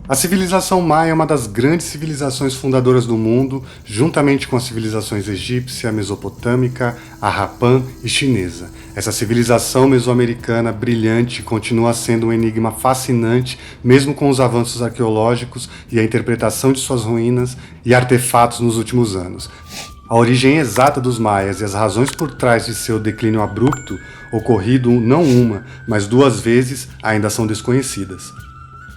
A civilização maia é uma das grandes civilizações fundadoras do mundo, juntamente com as civilizações egípcia, mesopotâmica, harapã e chinesa. Essa civilização mesoamericana brilhante continua sendo um enigma fascinante, mesmo com os avanços arqueológicos e a interpretação de suas ruínas e artefatos nos últimos anos. A origem exata dos maias e as razões por trás de seu declínio abrupto, ocorrido não uma, mas duas vezes, ainda são desconhecidas.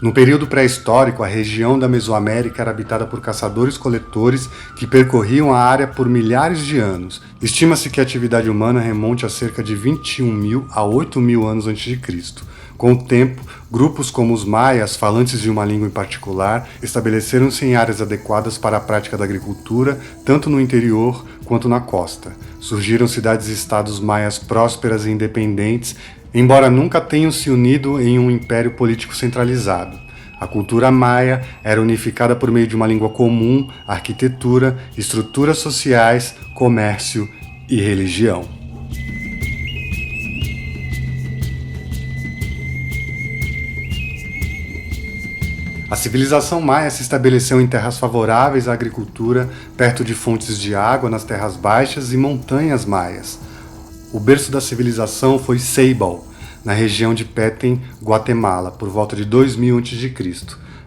No período pré-histórico, a região da Mesoamérica era habitada por caçadores-coletores que percorriam a área por milhares de anos. Estima-se que a atividade humana remonte a cerca de 21.000 a 8.000 anos antes de Cristo. Com o tempo, grupos como os maias, falantes de uma língua em particular, estabeleceram-se em áreas adequadas para a prática da agricultura, tanto no interior quanto na costa. Surgiram cidades-estados maias prósperas e independentes, embora nunca tenham se unido em um império político centralizado. A cultura maia era unificada por meio de uma língua comum, arquitetura, estruturas sociais, comércio e religião. A civilização maia se estabeleceu em terras favoráveis à agricultura, perto de fontes de água nas terras baixas e montanhas maias. O berço da civilização foi Ceibal, na região de Petén, Guatemala, por volta de 2000 a.C.,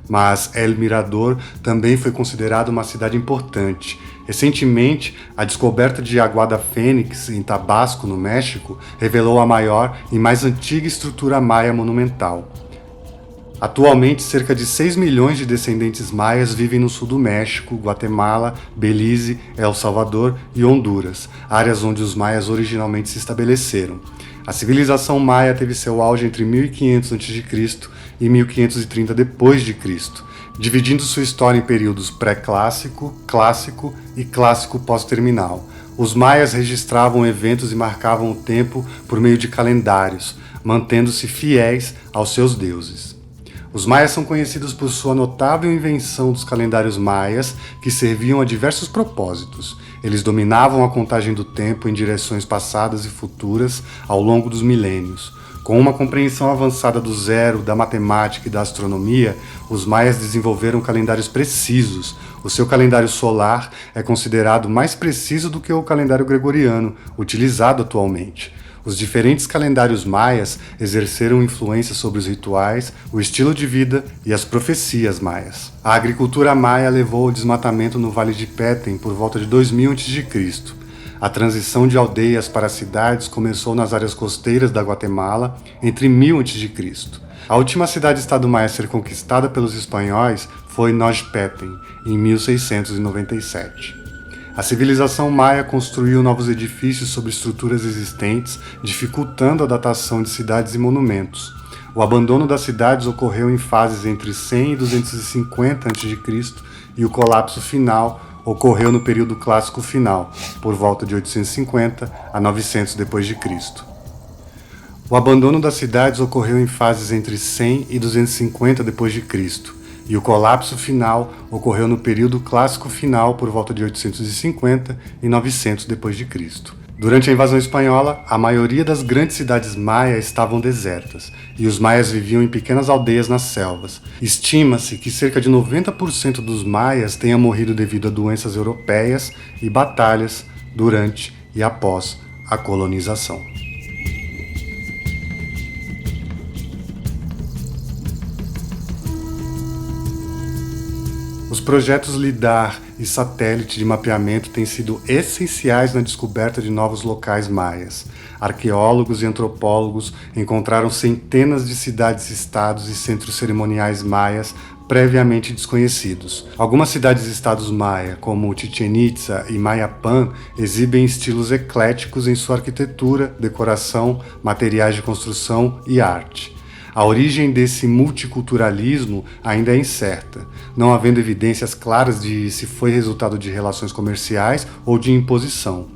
mas El Mirador também foi considerado uma cidade importante. Recentemente, a descoberta de Aguada Fênix, em Tabasco, no México, revelou a maior e mais antiga estrutura maia monumental. Atualmente, cerca de 6 milhões de descendentes maias vivem no sul do México, Guatemala, Belize, El Salvador e Honduras, áreas onde os maias originalmente se estabeleceram. A civilização maia teve seu auge entre 1500 a.C. e 1530 d.C., dividindo sua história em períodos pré-clássico, clássico e clássico pós-terminal. Os maias registravam eventos e marcavam o tempo por meio de calendários, mantendo-se fiéis aos seus deuses. Os maias são conhecidos por sua notável invenção dos calendários maias, que serviam a diversos propósitos. Eles dominavam a contagem do tempo em direções passadas e futuras ao longo dos milênios. Com uma compreensão avançada do zero, da matemática e da astronomia, os maias desenvolveram calendários precisos. O seu calendário solar é considerado mais preciso do que o calendário gregoriano, utilizado atualmente. Os diferentes calendários maias exerceram influência sobre os rituais, o estilo de vida e as profecias maias. A agricultura maia levou ao desmatamento no Vale de Petén por volta de 2000 a.C. A transição de aldeias para cidades começou nas áreas costeiras da Guatemala entre 1000 a.C. A última cidade-estado maia a ser conquistada pelos espanhóis foi Nojpetén, em 1697. A civilização maia construiu novos edifícios sobre estruturas existentes, dificultando a datação de cidades e monumentos. O abandono das cidades ocorreu em fases entre 100 e 250 a.C. e o colapso final ocorreu no período clássico final, por volta de 850 a 900 d.C. O abandono das cidades ocorreu em fases entre 100 e 250 d.C., e o colapso final ocorreu no período clássico final por volta de 850 e 900 d.C. Durante a invasão espanhola, a maioria das grandes cidades maias estavam desertas, e os maias viviam em pequenas aldeias nas selvas. Estima-se que cerca de 90% dos maias tenha morrido devido a doenças europeias e batalhas durante e após a colonização. Os projetos LIDAR e satélite de mapeamento têm sido essenciais na descoberta de novos locais maias. Arqueólogos e antropólogos encontraram centenas de cidades-estados e centros cerimoniais maias previamente desconhecidos. Algumas cidades-estados maia, como Chichén Itzá e Mayapán, exibem estilos ecléticos em sua arquitetura, decoração, materiais de construção e arte. A origem desse multiculturalismo ainda é incerta, não havendo evidências claras de se foi resultado de relações comerciais ou de imposição.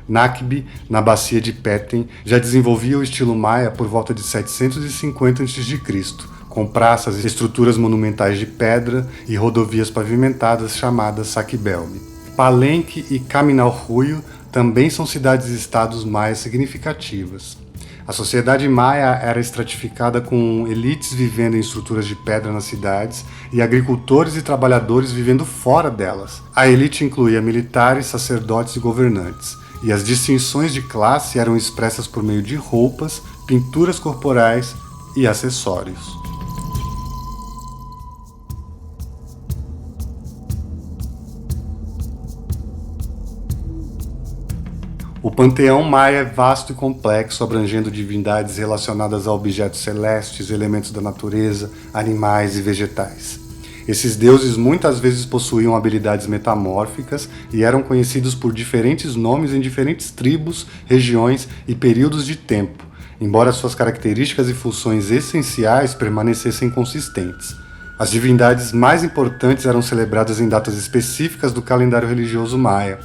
Nakbe, na bacia de Petén, já desenvolvia o estilo maia por volta de 750 a.C., com praças e estruturas monumentais de pedra e rodovias pavimentadas chamadas Saquibelme. Palenque e Caminaljuyo também são cidades-estados maias significativas. A sociedade maia era estratificada com elites vivendo em estruturas de pedra nas cidades e agricultores e trabalhadores vivendo fora delas. A elite incluía militares, sacerdotes e governantes, e as distinções de classe eram expressas por meio de roupas, pinturas corporais e acessórios. O panteão maia é vasto e complexo, abrangendo divindades relacionadas a objetos celestes, elementos da natureza, animais e vegetais. Esses deuses muitas vezes possuíam habilidades metamórficas e eram conhecidos por diferentes nomes em diferentes tribos, regiões e períodos de tempo, embora suas características e funções essenciais permanecessem consistentes. As divindades mais importantes eram celebradas em datas específicas do calendário religioso maia.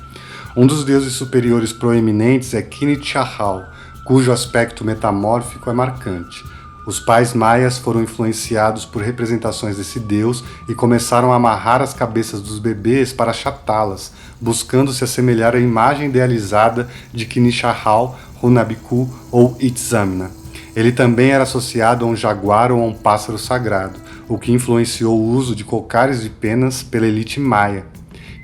Um dos deuses superiores proeminentes é Quinichahal, cujo aspecto metamórfico é marcante. Os pais maias foram influenciados por representações desse deus e começaram a amarrar as cabeças dos bebês para achatá-las, buscando se assemelhar à imagem idealizada de Quinichahal, Runabiku ou Itzamna. Ele também era associado a um jaguar ou a um pássaro sagrado, o que influenciou o uso de cocares de penas pela elite maia.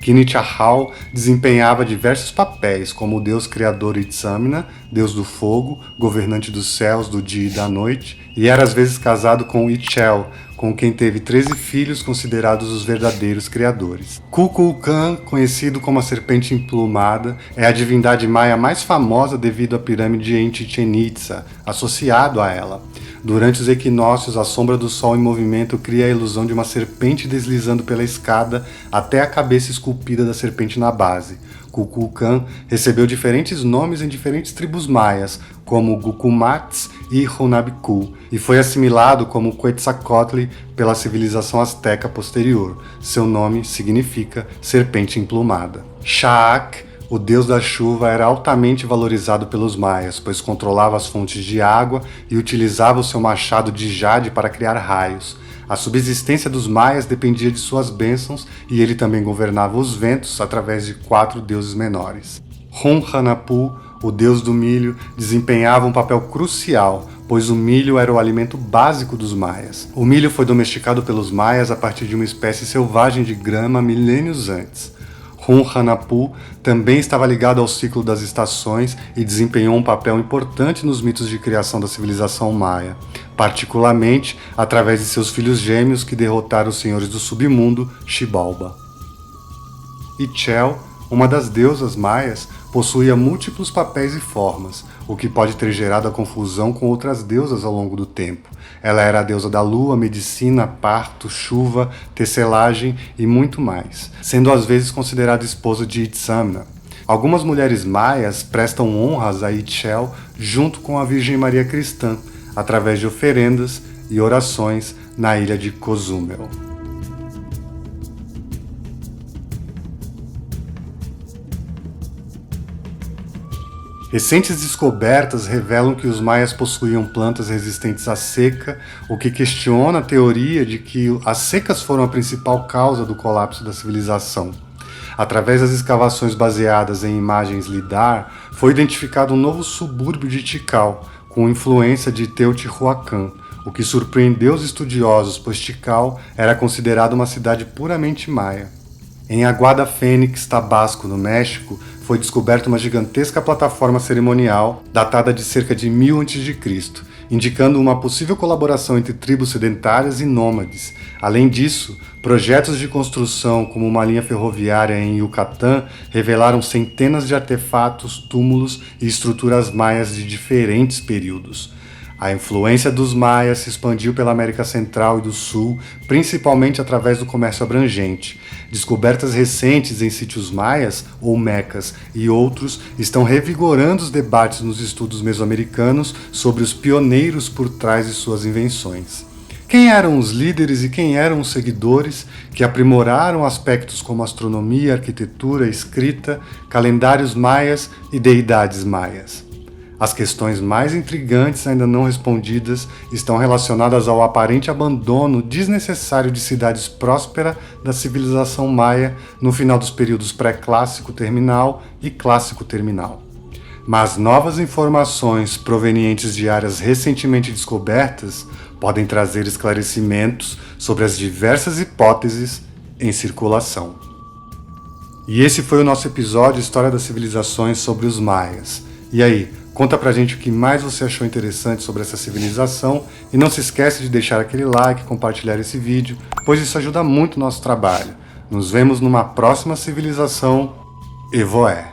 Quinichahal desempenhava diversos papéis, como o deus criador Itzamna, deus do fogo, governante dos céus, do dia e da noite, e era às vezes casado com Ichel, com quem teve 13 filhos considerados os verdadeiros criadores. Kukulkan, conhecido como a serpente emplumada, é a divindade maia mais famosa devido à pirâmide em Chichén Itzá, associado a ela. Durante os equinócios, a sombra do sol em movimento cria a ilusão de uma serpente deslizando pela escada até a cabeça esculpida da serpente na base. Kukulkan recebeu diferentes nomes em diferentes tribos maias, como Gucumats e Runabiku, e foi assimilado como Quetzalcoatl pela civilização asteca posterior. Seu nome significa serpente emplumada. Sha'ak, o deus da chuva, era altamente valorizado pelos maias, pois controlava as fontes de água e utilizava o seu machado de jade para criar raios. A subsistência dos maias dependia de suas bênçãos e ele também governava os ventos através de 4 deuses menores. Ronhanapu, o deus do milho, desempenhava um papel crucial, pois o milho era o alimento básico dos maias. O milho foi domesticado pelos maias a partir de uma espécie selvagem de grama milênios antes. Ronhanapu também estava ligado ao ciclo das estações e desempenhou um papel importante nos mitos de criação da civilização maia, particularmente através de seus filhos gêmeos que derrotaram os senhores do submundo, Xibalba. Ichel, uma das deusas maias, possuía múltiplos papéis e formas, o que pode ter gerado a confusão com outras deusas ao longo do tempo. Ela era a deusa da lua, medicina, parto, chuva, tecelagem e muito mais, sendo às vezes considerada esposa de Itzamna. Algumas mulheres maias prestam honras a Ichel junto com a Virgem Maria Cristã, através de oferendas e orações na ilha de Cozumel. Recentes descobertas revelam que os maias possuíam plantas resistentes à seca, o que questiona a teoria de que as secas foram a principal causa do colapso da civilização. Através das escavações baseadas em imagens LIDAR, foi identificado um novo subúrbio de Tikal, com influência de Teotihuacan, o que surpreendeu os estudiosos, pois Tikal era considerada uma cidade puramente maia. Em Aguada Fênix, Tabasco, no México, foi descoberta uma gigantesca plataforma cerimonial datada de cerca de 1000 a.C., indicando uma possível colaboração entre tribos sedentárias e nômades. Além disso, projetos de construção como uma linha ferroviária em Yucatán revelaram centenas de artefatos, túmulos e estruturas maias de diferentes períodos. A influência dos maias se expandiu pela América Central e do Sul, principalmente através do comércio abrangente. Descobertas recentes em sítios maias, ou mecas, e outros estão revigorando os debates nos estudos mesoamericanos sobre os pioneiros por trás de suas invenções. Quem eram os líderes e quem eram os seguidores que aprimoraram aspectos como astronomia, arquitetura, escrita, calendários maias e deidades maias? As questões mais intrigantes ainda não respondidas estão relacionadas ao aparente abandono desnecessário de cidades prósperas da civilização maia no final dos períodos pré-clássico terminal e clássico terminal. mas novas informações provenientes de áreas recentemente descobertas podem trazer esclarecimentos sobre as diversas hipóteses em circulação. E esse foi o nosso episódio História das Civilizações sobre os Maias. E aí, conta pra gente o que mais você achou interessante sobre essa civilização e não se esquece de deixar aquele like, compartilhar esse vídeo, pois isso ajuda muito o nosso trabalho. Nos vemos numa próxima civilização. Evoé!